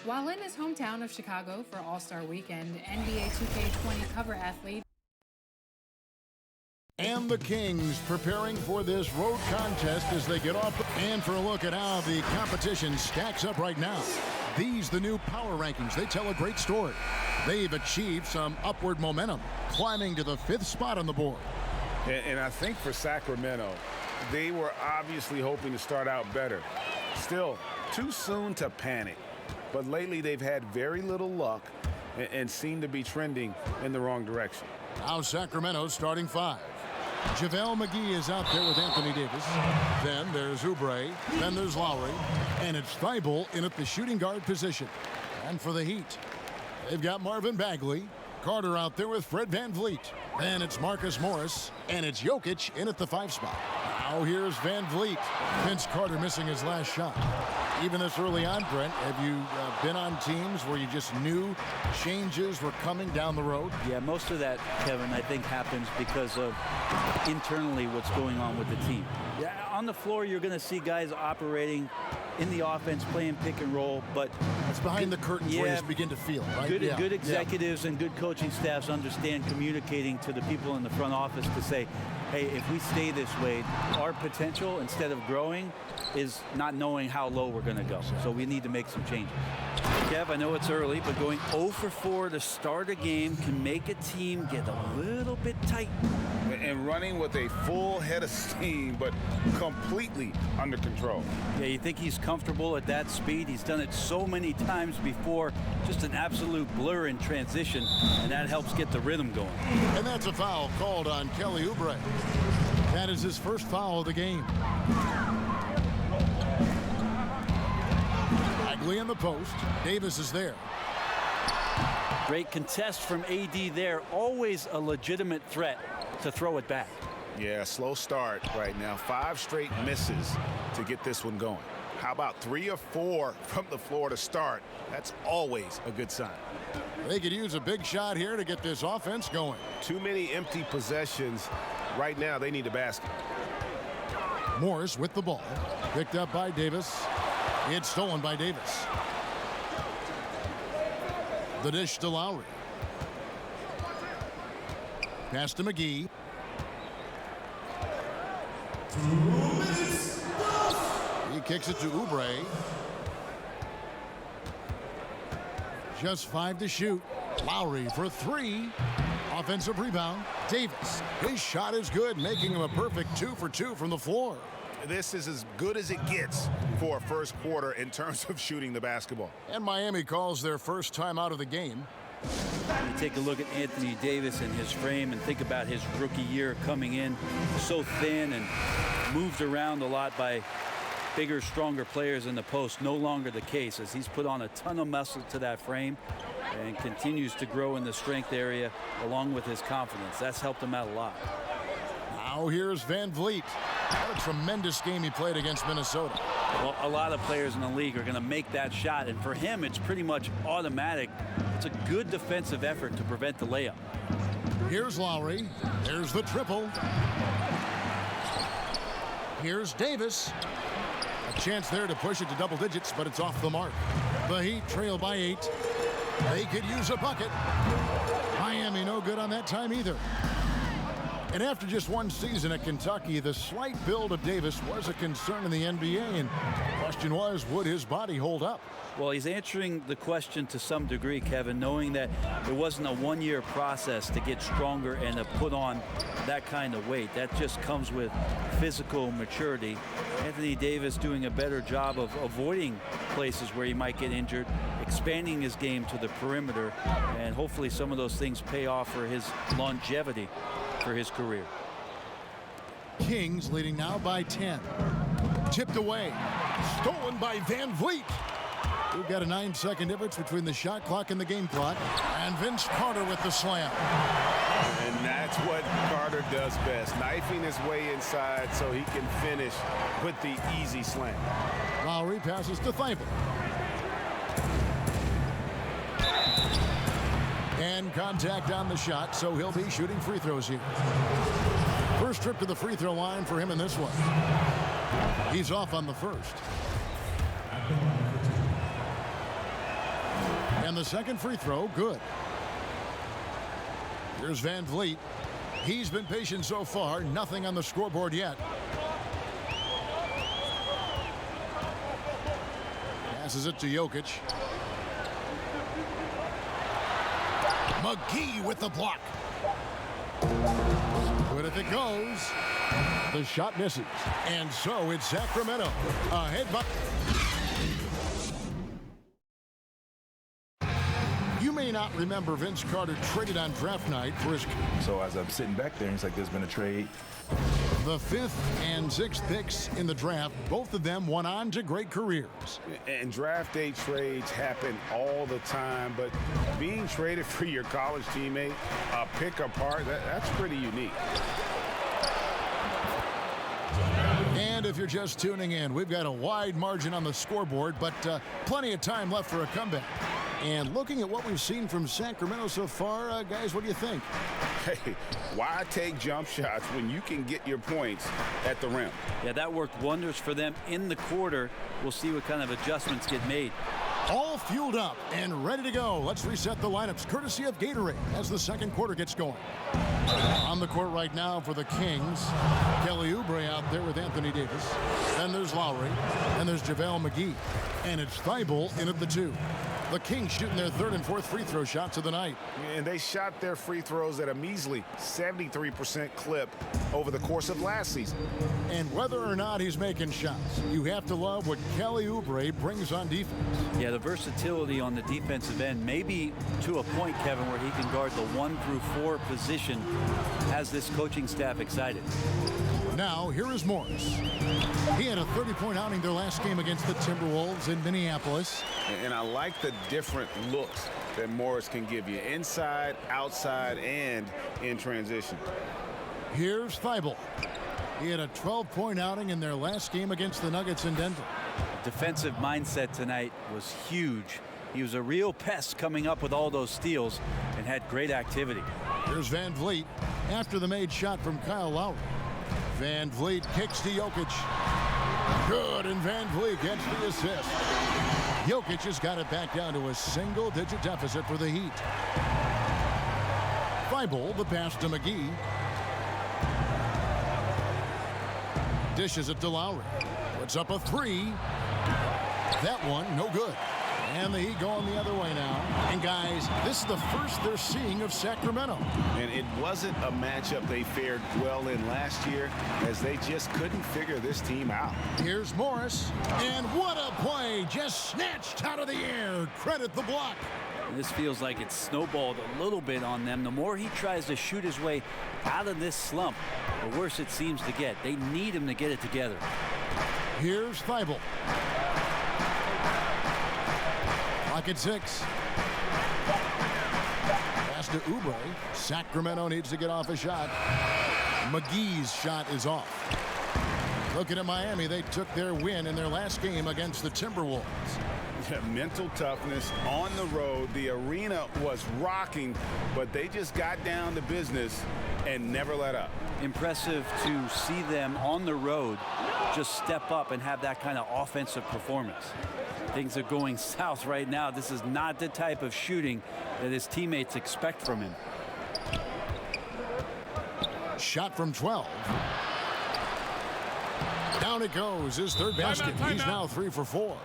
While in his hometown of Chicago for All-Star Weekend, NBA 2K20 cover athlete and the Kings preparing for this road contest as they get off. And for a look at how the competition stacks up right now. These, the new power rankings, they tell a great story. They've achieved some upward momentum, climbing to the 5th spot on the board. And I think for Sacramento, they were obviously hoping to start out better. Still, too soon to panic. But lately, they've had very little luck and seem to be trending in the wrong direction. Now Sacramento's starting 5. JaVale McGee is out there with Anthony Davis. Then there's Oubre. Then there's Lowry. And it's Thibault in at the shooting guard position. And for the Heat, they've got Marvin Bagley. Carter out there with Fred VanVleet. Then it's Marcus Morris. And it's Jokic in at the 5 spot. Now here's VanVleet. Vince Carter missing his last shot. Even this early on, Brent, have you been on teams where you just knew changes were coming down the road? Yeah, most of that, Kevin, I think happens because of internally what's going on with the team. Yeah, on the floor, you're going to see guys operating in the offense, playing pick and roll, but it's behind the curtains where you just begin to feel, right? Good executives and good coaching staffs understand communicating to the people in the front office to say, hey, if we stay this way, our potential, instead of growing, is not knowing how low we're going to go. So we need to make some changes. Kev, I know it's early, but going 0 for 4 to start a game can make a team get a little bit tight. And running with a full head of steam, but completely under control. Yeah, you think he's comfortable at that speed? He's done it so many times before. Just an absolute blur in transition, and that helps get the rhythm going. And that's a foul called on Kelly Oubre. That is his first foul of the game. Bagley in the post. Davis is there. Great contest from AD there. Always a legitimate threat to throw it back. Yeah, slow start right now. 5 straight misses to get this one going. How about 3 or 4 from the floor to start? That's always a good sign. They could use a big shot here to get this offense going. Too many empty possessions. Right now, they need a basket. Morris with the ball. Picked up by Davis. It's stolen by Davis. The dish to Lowry. Pass to McGee. He kicks it to Oubre. Just 5 to shoot. Lowry for 3. Offensive rebound. Davis. His shot is good, making him a perfect 2 for 2 from the floor. This is as good as it gets for a first quarter in terms of shooting the basketball. And Miami calls their first time out of the game. You take a look at Anthony Davis and his frame and think about his rookie year coming in so thin and moved around a lot by bigger, stronger players in the post. No longer the case, as he's put on a ton of muscle to that frame and continues to grow in the strength area along with his confidence. That's helped him out a lot. Now here's VanVleet. What a tremendous game he played against Minnesota. Well, a lot of players in the league are going to make that shot, and for him, it's pretty much automatic. It's a good defensive effort to prevent the layup. Here's Lowry. There's the triple. Here's Davis. A chance there to push it to double digits, but it's off the mark. The Heat trail by 8. They could use a bucket. Miami no good on that time either. And after just one season at Kentucky, the slight build of Davis was a concern in the NBA. And the question was, would his body hold up? Well, he's answering the question to some degree, Kevin, knowing that it wasn't a one-year process to get stronger and to put on that kind of weight. That just comes with physical maturity. Anthony Davis doing a better job of avoiding places where he might get injured, expanding his game to the perimeter, and hopefully some of those things pay off for his longevity for his career. Kings leading now by 10. Tipped away. Stolen by VanVleet. We've got a 9-second difference between the shot clock and the game clock. And Vince Carter with the slam. And that's what Carter does best. Knifing his way inside so he can finish with the easy slam. Lowry passes to Thibault. And contact on the shot, so he'll be shooting free throws here. First trip to the free throw line for him in this one. He's off on the first. And the second free throw, good. Here's Van Vliet. He's been patient so far, nothing on the scoreboard yet. Passes it to Jokic. McGee with the block. But if it goes, the shot misses. And so it's Sacramento ahead by... You may not remember Vince Carter traded on draft night for his... So as I'm sitting back there, it's like there's been a trade. The 5th and 6th picks in the draft, both of them went on to great careers. And draft day trades happen all the time, but being traded for your college teammate, a pick apart, that's pretty unique. And if you're just tuning in, we've got a wide margin on the scoreboard, but plenty of time left for a comeback. And looking at what we've seen from Sacramento so far, guys, what do you think? Hey, why take jump shots when you can get your points at the rim? Yeah, that worked wonders for them in the quarter. We'll see what kind of adjustments get made. All fueled up and ready to go. Let's reset the lineups courtesy of Gatorade as the second quarter gets going. On the court right now for the Kings, Kelly Oubre out there with Anthony Davis. Then there's Lowry. And there's JaVale McGee. And it's Thibault in at the 2. The Kings shooting their 3rd and 4th free throw shots of the night. And they shot their free throws at a measly 73% clip over the course of last season. And whether or not he's making shots, you have to love what Kelly Oubre brings on defense. Yeah, the versatility on the defensive end, maybe to a point, Kevin, where he can guard the 1 through 4 position, has this coaching staff excited. Now, here is Morris. He had a 30-point outing their last game against the Timberwolves in Minneapolis. And I like the different looks that Morris can give you inside, outside, and in transition. Here's Thibault. He had a 12-point outing in their last game against the Nuggets in Denver. Defensive mindset tonight was huge. He was a real pest coming up with all those steals and had great activity. Here's Van Vliet after the made shot from Kyle Lowry. Van Vliet kicks to Jokic. Good, and Van Vliet gets the assist. Jokic has got it back down to a single-digit deficit for the Heat. Thibault, the pass to McGee. Dishes it to Lowry. Puts up a 3. That one, no good. And the Heat going the other way now. And guys, this is the first they're seeing of Sacramento. And it wasn't a matchup they fared well in last year, as they just couldn't figure this team out. Here's Morris. And what a play. Just snatched out of the air. Credit the block. This feels like it's snowballed a little bit on them. The more he tries to shoot his way out of this slump, the worse it seems to get. They need him to get it together. Here's Thibault. Clock at 6. Pass to Oubre. Sacramento needs to get off a shot. McGee's shot is off. Looking at Miami, they took their win in their last game against the Timberwolves. Mental toughness on the road. The arena was rocking, but they just got down to business and never let up. Impressive to see them on the road just step up and have that kind of offensive performance. Things are going south right now. This is not the type of shooting that his teammates expect from him. Shot from 12. Down it goes. His 3rd basket. He's now 3 for 4.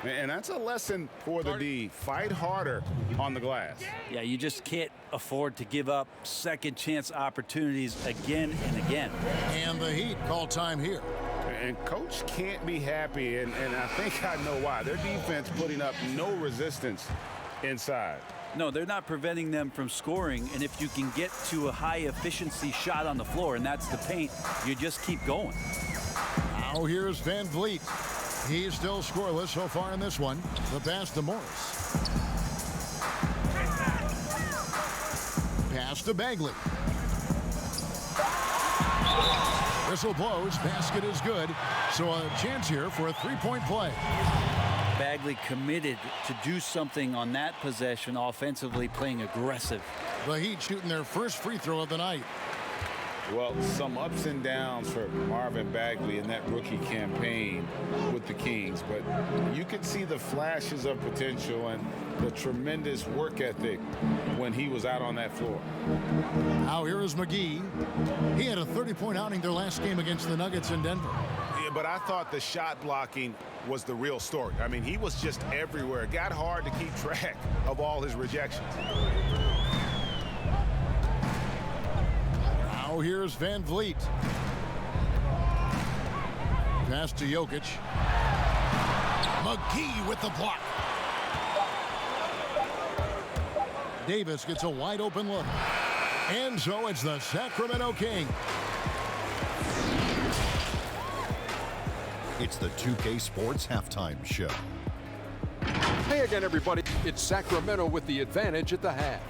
And that's a lesson for the D. Fight harder on the glass. Yeah, you just can't afford to give up second chance opportunities again and again. And the Heat call time here. And coach can't be happy, and I think I know why. Their defense putting up no resistance inside. No, they're not preventing them from scoring, and if you can get to a high efficiency shot on the floor, and that's the paint, you just keep going. Now here's Van Vliet. He's still scoreless so far in this one. The pass to Morris. Pass to Bagley. Whistle blows. Basket is good. So a chance here for a 3-point play. Bagley committed to do something on that possession offensively, playing aggressive. The Heat shooting their first free throw of the night. Well, some ups and downs for Marvin Bagley in that rookie campaign with the Kings, but you could see the flashes of potential and the tremendous work ethic when he was out on that floor. Now here is McGee. He had a 30-point outing their last game against the Nuggets in Denver. Yeah, but I thought the shot blocking was the real story. I mean, he was just everywhere. It got hard to keep track of all his rejections. Now here's Van Vliet. Pass to Jokic. McGee with the block. Davis gets a wide open look. And so it's the Sacramento Kings. It's the 2K Sports Halftime Show. Hey again, everybody. It's Sacramento with the advantage at the half.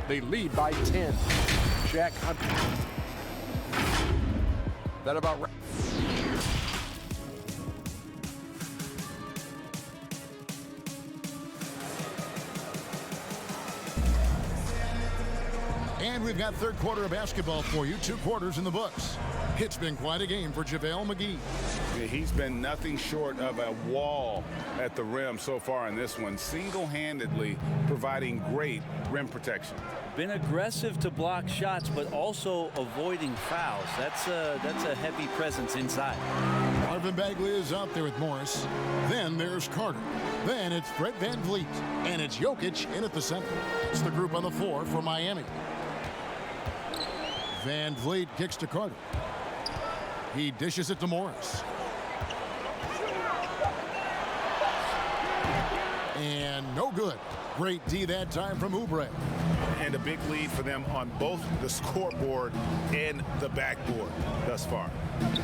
They lead by 10. Jack Hunt. That about right. And we've got third quarter of basketball for you. 2 quarters in the books. It's been quite a game for JaVale McGee. Yeah, he's been nothing short of a wall at the rim so far in this one, single-handedly providing great rim protection. Been aggressive to block shots, but also avoiding fouls. That's a heavy presence inside. Marvin Bagley is out there with Morris. Then there's Carter. Then it's Fred Van Vliet. And it's Jokic in at the center. It's the group on the floor for Miami. Van Vliet kicks to Carter. He dishes it to Morris. And no good. Great D that time from Oubre. And a big lead for them on both the scoreboard and the backboard thus far.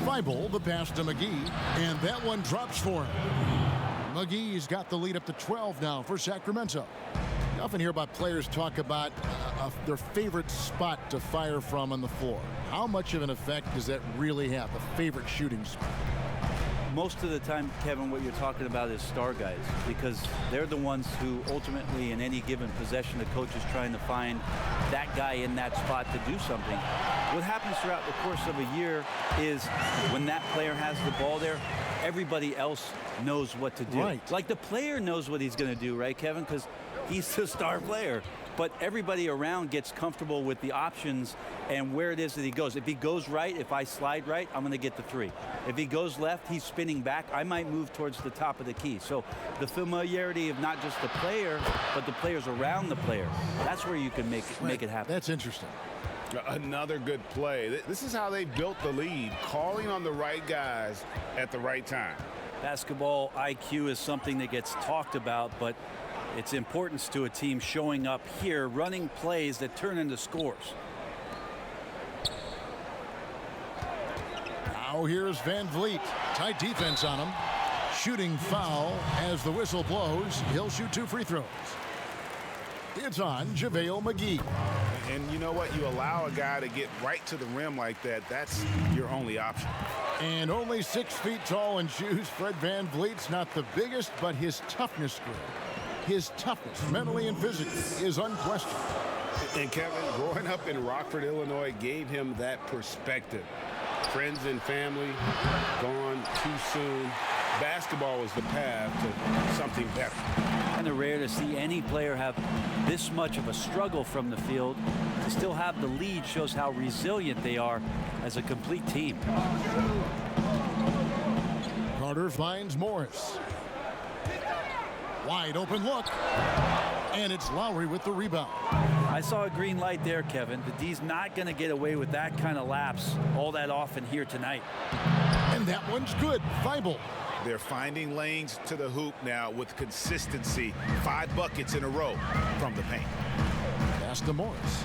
Thibault, the pass to McGee, and that one drops for him. McGee's got the lead up to 12 now for Sacramento. You often hear about players talk about their favorite spot to fire from on the floor. How much of an effect does that really have, a favorite shooting spot? Most of the time, Kevin, what you're talking about is star guys, because they're the ones who ultimately in any given possession the coach is trying to find that guy in that spot to do something. What happens throughout the course of a year is when that player has the ball there, everybody else knows what to do. Right. Like the player knows what he's going to do, right, Kevin? Because he's the star player. But everybody around gets comfortable with the options and where it is that he goes. If he goes right, if I slide right, I'm going to get the 3. If he goes left, he's spinning back. I might move towards the top of the key. So the familiarity of not just the player, but the players around the player, that's where you can make it happen. That's interesting. Another good play. This is how they built the lead, calling on the right guys at the right time. Basketball IQ is something that gets talked about, but its importance to a team showing up here, running plays that turn into scores. Now here's Van Vliet. Tight defense on him. Shooting foul as the whistle blows. He'll shoot 2 free throws. It's on JaVale McGee. And you know what? You allow a guy to get right to the rim like that, that's your only option. And only 6 feet tall in shoes. Fred Van Vliet's not the biggest, but his toughness grew. His toughness, mentally and physically, is unquestioned. And Kevin, growing up in Rockford, Illinois, gave him that perspective. Friends and family gone too soon. Basketball was the path to something better. And it's rare to see any player have this much of a struggle from the field. To still have the lead shows how resilient they are as a complete team. Carter finds Morris. Wide open look. And it's Lowry with the rebound. I saw a green light there, Kevin. The D's not going to get away with that kind of lapse all that often here tonight. And that one's good. Thibault. They're finding lanes to the hoop now with consistency. 5 buckets in a row from the paint. Pass to Morris.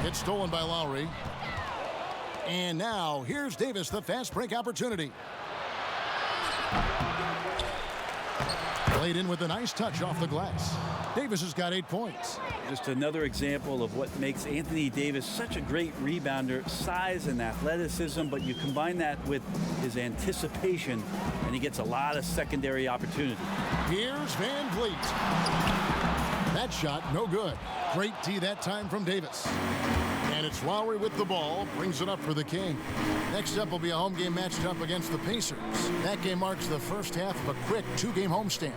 It's stolen by Lowry. And now here's Davis, the fast break opportunity. Played in with a nice touch off the glass. Davis has got 8 points. Just another example of what makes Anthony Davis such a great rebounder. Size and athleticism, but you combine that with his anticipation, and he gets a lot of secondary opportunity. Here's Van Vliet. That shot, no good. Great tee that time from Davis. And it's Lowry with the ball, brings it up for the King. Next up will be a home game matched up against the Pacers. That game marks the first half of a quick 2-game homestand.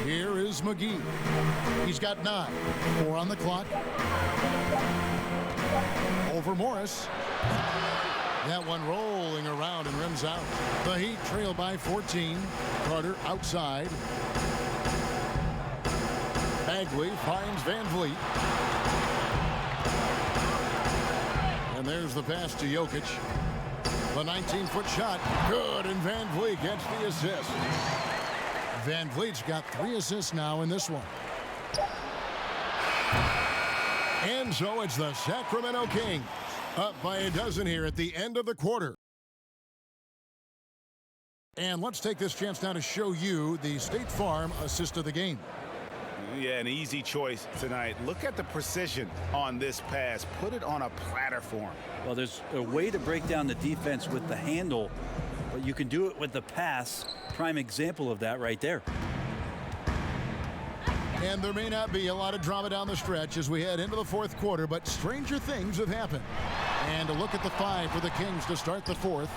Here is McGee. He's got 9. 4 on the clock. Over Morris. That one rolling around and rims out. The Heat trail by 14. Carter outside. Bagley finds Van Vliet. And there's the pass to Jokic. The 19-foot shot. Good, and Van Vliet gets the assist. Van Vliet's got 3 assists now in this one. And so it's the Sacramento Kings up by a dozen here at the end of the quarter. And let's take this chance now to show you the State Farm assist of the game. Yeah, an easy choice tonight. Look at the precision on this pass. Put it on a platter for him. Well, there's a way to break down the defense with the handle, but you can do it with the pass. Prime example of that right there. And there may not be a lot of drama down the stretch as we head into the fourth quarter, but stranger things have happened. And a look at the 5 for the Kings to start the fourth.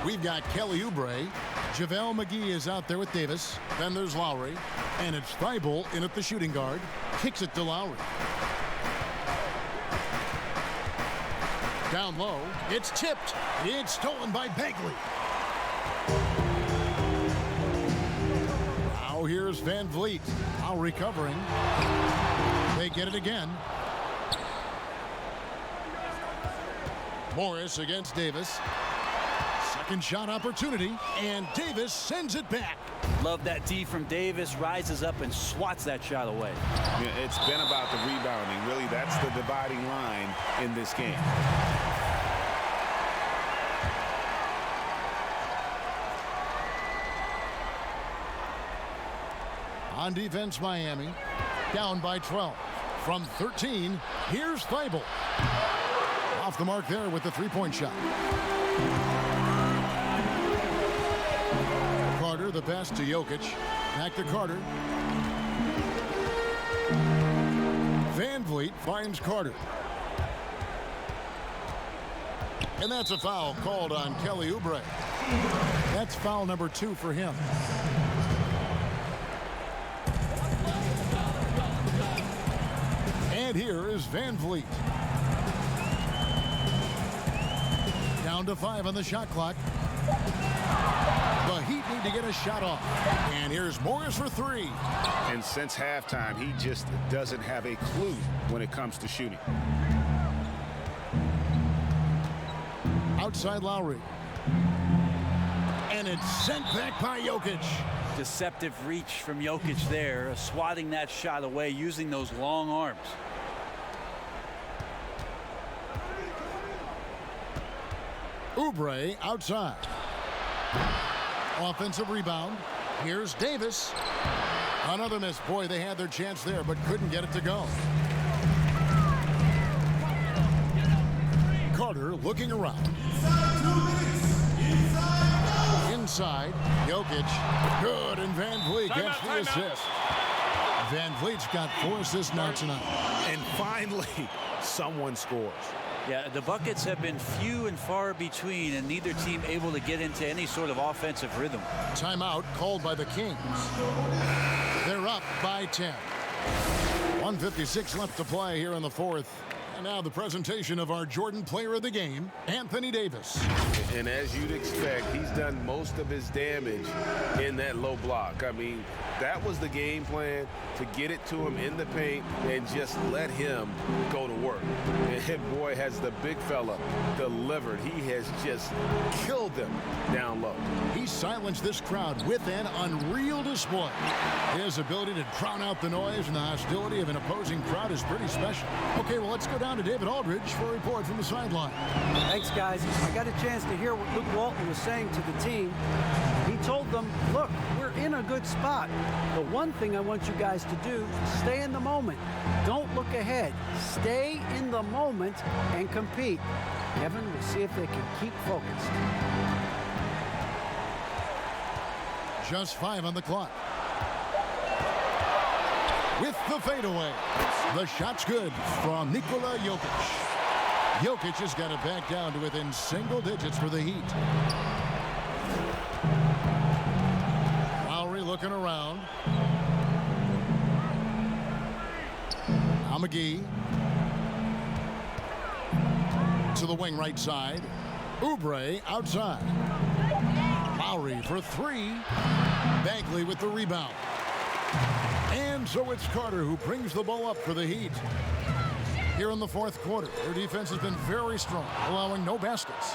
We've got Kelly Oubre. JaVale McGee is out there with Davis. Then there's Lowry. And it's Thibault in at the shooting guard. Kicks it to Lowry. Down low. It's tipped. It's stolen by Bagley. Now here's Van Vliet. Now recovering. They get it again. Morris against Davis. Second shot opportunity, and Davis sends it back. Love that D from Davis. Rises up and swats that shot away. Yeah, it's been about the rebounding. Really, that's the dividing line in this game. On defense, Miami down by 12. From 13, here's Thibault. Off the mark there with the three-point shot. Carter, the pass to Jokic. Back to Carter. Van Vliet finds Carter. And that's a foul called on Kelly Oubre. That's foul number 2 for him. And here is Van Vliet. Down to 5 on the shot clock. The Heat need to get a shot off. And here's Morris for 3. And since halftime, he just doesn't have a clue when it comes to shooting. Outside Lowry. And it's sent back by Jokic. Deceptive reach from Jokic there, swatting that shot away using those long arms. Oubre outside. Offensive rebound. Here's Davis. Another miss. Boy, they had their chance there, but couldn't get it to go. Carter looking around. Inside. Jokic. Good, and Van Vliet gets the assist. Van Vliet's got 4 assists now tonight. And finally, someone scores. Yeah, the buckets have been few and far between, and neither team able to get into any sort of offensive rhythm. Timeout called by the Kings. They're up by 10. 1:56 left to play here in the fourth. And now the presentation of our Jordan Player of the Game, Anthony Davis. And as you'd expect, he's done most of his damage in that low block. I mean, that was the game plan, to get it to him in the paint and just let him go to work. And boy, has the big fella delivered. He has just killed them down low. He silenced this crowd with an unreal display. His ability to drown out the noise and the hostility of an opposing crowd is pretty special. Okay, well, let's go down to David Aldridge for a report from the sideline. Thanks, guys. I got a chance to hear what Luke Walton was saying to the team. He told them, look, we're in a good spot. The one thing I want you guys to do is stay in the moment. Don't look ahead. Stay in the moment and compete. Kevin, we'll see if they can keep focused. Just 5 on the clock. With the fadeaway. The shot's good from Nikola Jokic. Jokic has got it back down to within single digits for the Heat. Lowry looking around. Now McGee. To the wing right side. Oubre outside. Lowry for 3. Bagley with the rebound. And so it's Carter who brings the ball up for the Heat. Here in the fourth quarter, their defense has been very strong, allowing no baskets.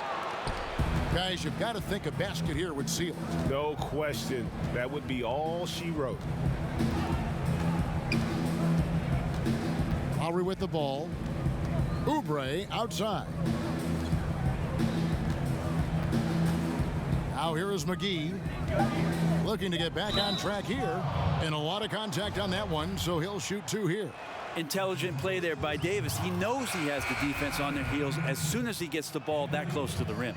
Guys, you've got to think a basket here would seal it. No question. That would be all she wrote. Lowry with the ball. Oubre outside. Now here is McGee. Looking to get back on track here. And a lot of contact on that one, so he'll shoot 2 here. Intelligent play there by Davis. He knows he has the defense on their heels as soon as he gets the ball that close to the rim.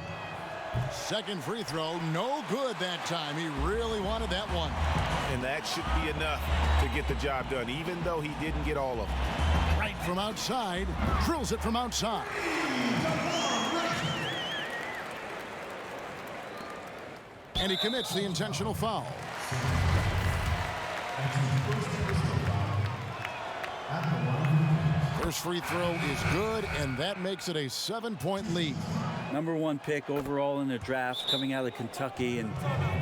Second free throw, no good that time. He really wanted that one. And that should be enough to get the job done, even though he didn't get all of them. Right from outside, drills it from outside. And he commits the intentional foul. First free throw is good, and that makes it a 7-point lead. #1 pick overall in the draft coming out of Kentucky, and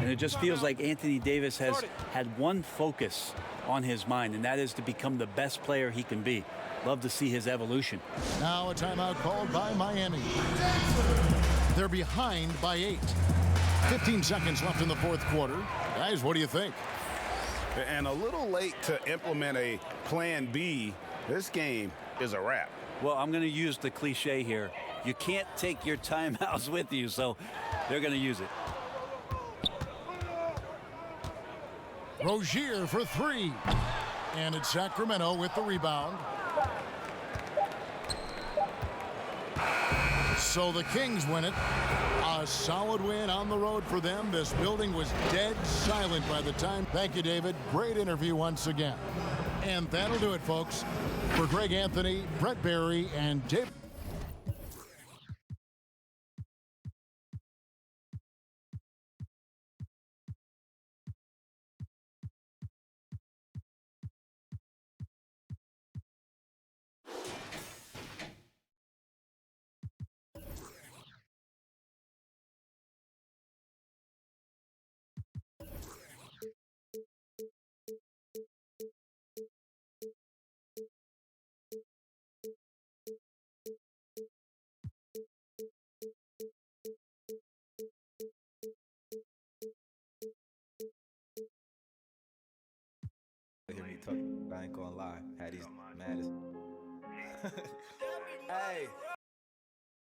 it just feels like Anthony Davis has had one focus on his mind, and that is to become the best player he can be. Love to see his evolution. Now a timeout called by Miami. They're behind by 8. 15 seconds left in the fourth quarter. Guys, what do you think? And a little late to implement a plan B. This game is a wrap. Well, I'm going to use the cliche here. You can't take your timeouts with you, so they're going to use it. Rozier for 3. And it's Sacramento with the rebound. So the Kings win it. A solid win on the road for them. This building was dead silent by the time. Thank you, David. Great interview once again. And that'll do it, folks. For Greg Anthony, Brett Barry, and Dave. Hear me talk, I ain't gonna lie. Had these mad as. Hey.